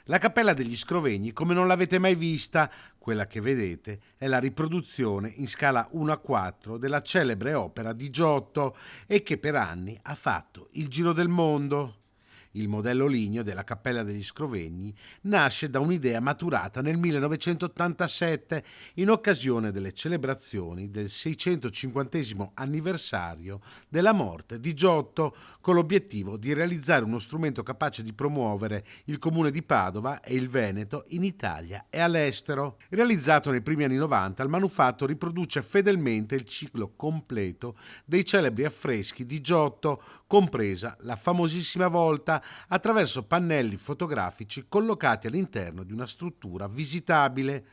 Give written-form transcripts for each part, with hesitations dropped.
La Cappella degli Scrovegni, come non l'avete mai vista, quella che vedete è la riproduzione in scala 1:4 della celebre opera di Giotto e che per anni ha fatto il giro del mondo. Il modello ligneo della Cappella degli Scrovegni nasce da un'idea maturata nel 1987 in occasione delle celebrazioni del 650 anniversario della morte di Giotto, con l'obiettivo di realizzare uno strumento capace di promuovere il comune di Padova e il Veneto in Italia e all'estero. Realizzato nei primi anni 90, il manufatto riproduce fedelmente il ciclo completo dei celebri affreschi di Giotto, compresa la famosissima volta, attraverso pannelli fotografici collocati all'interno di una struttura visitabile.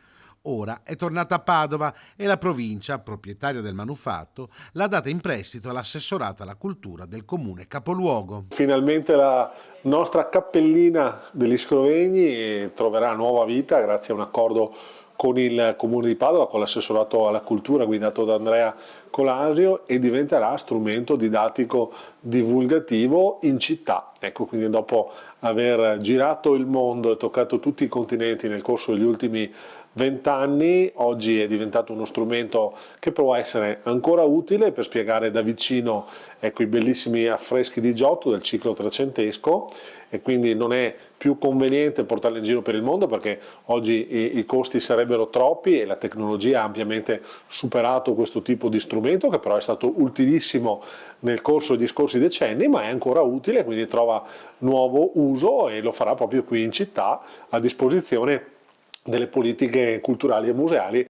Ora è tornata a Padova e la provincia, proprietaria del manufatto, l'ha data in prestito all'assessorato alla cultura del comune capoluogo. Finalmente la nostra cappellina degli Scrovegni troverà nuova vita grazie a un accordo con il Comune di Padova, con l'assessorato alla cultura guidato da Andrea Colasio, e diventerà strumento didattico divulgativo in città. Ecco, quindi dopo aver girato il mondo e toccato tutti i continenti nel corso degli ultimi 20 anni, oggi è diventato uno strumento che può essere ancora utile per spiegare da vicino, ecco, i bellissimi affreschi di Giotto del ciclo trecentesco, e quindi non è più conveniente portarli in giro per il mondo perché oggi i costi sarebbero troppi e la tecnologia ha ampiamente superato questo tipo di strumento, che però è stato utilissimo nel corso degli scorsi decenni, ma è ancora utile, quindi trova nuovo uso e lo farà proprio qui in città a disposizione delle politiche culturali e museali